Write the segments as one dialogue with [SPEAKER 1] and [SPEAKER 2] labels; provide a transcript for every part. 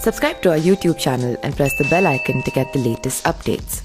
[SPEAKER 1] Subscribe to our YouTube channel and press the bell icon to get the latest updates.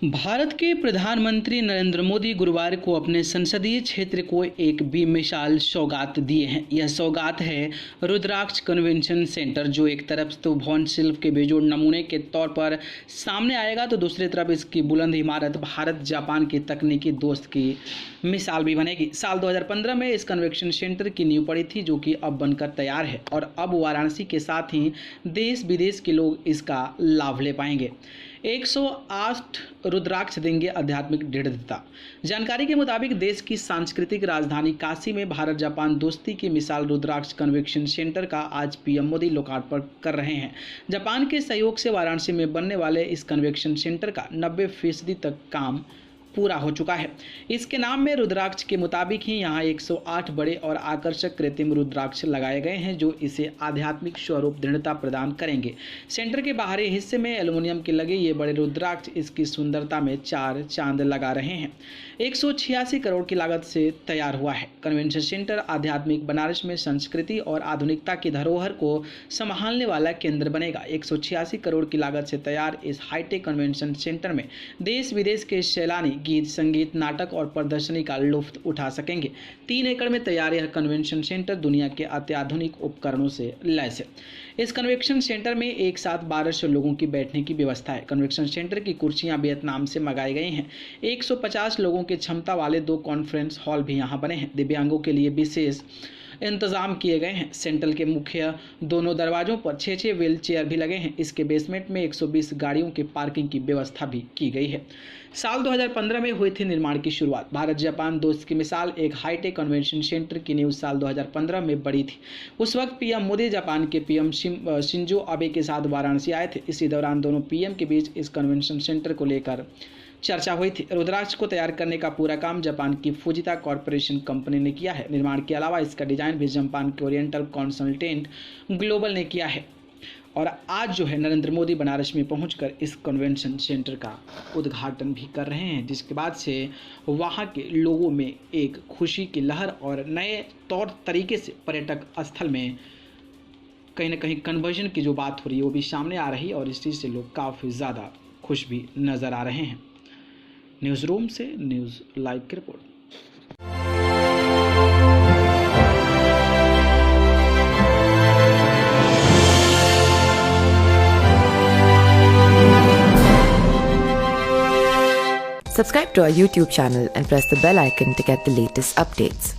[SPEAKER 2] Bharat के प्रधानमंत्री नरेंद्र मोदी गुरुवार को अपने संसदीय क्षेत्र को एक बेमिसाल सौगात दिए हैं। यह सौगात है रुद्राक्ष कन्वेंशन सेंटर, जो एक तरफ तो भवन शिल्प के बेजोड़ नमूने के तौर पर सामने आएगा, तो दूसरी तरफ इसकी बुलंद इमारत भारत जापान की तकनीकी दोस्त की मिसाल भी बनेगी। साल 2015 में इस कन्वेंशन सेंटर की नींव पड़ी थी, जो कि अब बनकर तैयार है और अब वाराणसी के साथ ही देश विदेश के लोग इसका लाभ ले पाएंगे। 108 रुद्राक्ष देंगे आध्यात्मिक दृढ़ता। जानकारी के मुताबिक देश की सांस्कृतिक राजधानी काशी में भारत जापान दोस्ती की मिसाल रुद्राक्ष कन्वेंशन सेंटर का आज पीएम मोदी लोकार्पण कर रहे हैं। जापान के सहयोग से वाराणसी में बनने वाले इस कन्वेंशन सेंटर का 90% तक काम पूरा हो चुका है। इसके नाम में रुद्राक्ष के मुताबिक ही यहाँ 108 बड़े और आकर्षक कृत्रिम रुद्राक्ष लगाए गए हैं, जो इसे आध्यात्मिक स्वरूप दृढ़ता प्रदान करेंगे। सेंटर के बाहरी हिस्से में एल्युमिनियम के लगे ये बड़े रुद्राक्ष इसकी सुंदरता में 4 चांद लगा रहे हैं। 186 करोड़ की लागत से तैयार हुआ है। कन्वेंशन सेंटर आध्यात्मिक बनारस में संस्कृति और आधुनिकता की धरोहर को संभालने वाला केंद्र बनेगा। 186 करोड़ की लागत से तैयार इस हाईटेक कन्वेंशन सेंटर में देश विदेश के सैलानी गीत, संगीत, नाटक और प्रदर्शनी का लुत्फ उठा सकेंगे। 3 एकड़ में तैयार यह कन्वेंशन सेंटर दुनिया के अत्याधुनिक उपकरणों से लैस है। इस कन्वेंशन सेंटर में एक साथ 1200 लोगों की बैठने की व्यवस्था है। कन्वेंशन सेंटर की कुर्सियां वियतनाम से मंगाई गई हैं। 150 लोगों की क्षमता वाले 2 कॉन्फ्रेंस हॉल भी यहां बने हैं। दिव्यांगों के लिए विशेष इंतजाम किए गए हैं। सेंटर के मुख्य दोनों दरवाजों पर 6 व्हील चेयर भी लगे हैं। इसके बेसमेंट में 120 गाड़ियों के पार्किंग की व्यवस्था भी की गई है। साल 2015 में हुई थी निर्माण की शुरुआत। भारत जापान दोस्त की मिसाल एक हाईटेक कन्वेंशन सेंटर की नींव साल 2015 में बड़ी थी। उस वक्त पीएम मोदी जापान के पीएम शिंजो आबे के साथ वाराणसी आए थे। इसी दौरान दोनों पीएम के बीच इस कन्वेंशन सेंटर को लेकर चर्चा हुई थी। रुद्राक्ष को तैयार करने का पूरा काम जापान की फुजिता कॉर्पोरेशन कंपनी ने किया है। निर्माण के अलावा इसका डिजाइन भी जापान के ओरिएंटल कंसल्टेंट ग्लोबल ने किया है। और आज जो है नरेंद्र मोदी बनारस में पहुंचकर इस कन्वेंशन सेंटर का उद्घाटन भी कर रहे हैं, जिसके बाद से वहां के लोगों में एक खुशी की लहर और नए तौर तरीके से पर्यटक स्थल में कहीं ना कहीं कन्वर्जन की जो बात हो रही है वो भी सामने आ रही है, और इस चीज़ से लोग काफ़ी ज़्यादा खुश भी नज़र आ रहे हैं। न्यूज़ रूम से न्यूज़ लाइव की report.
[SPEAKER 1] Subscribe to our YouTube channel and press the bell icon to get the latest updates.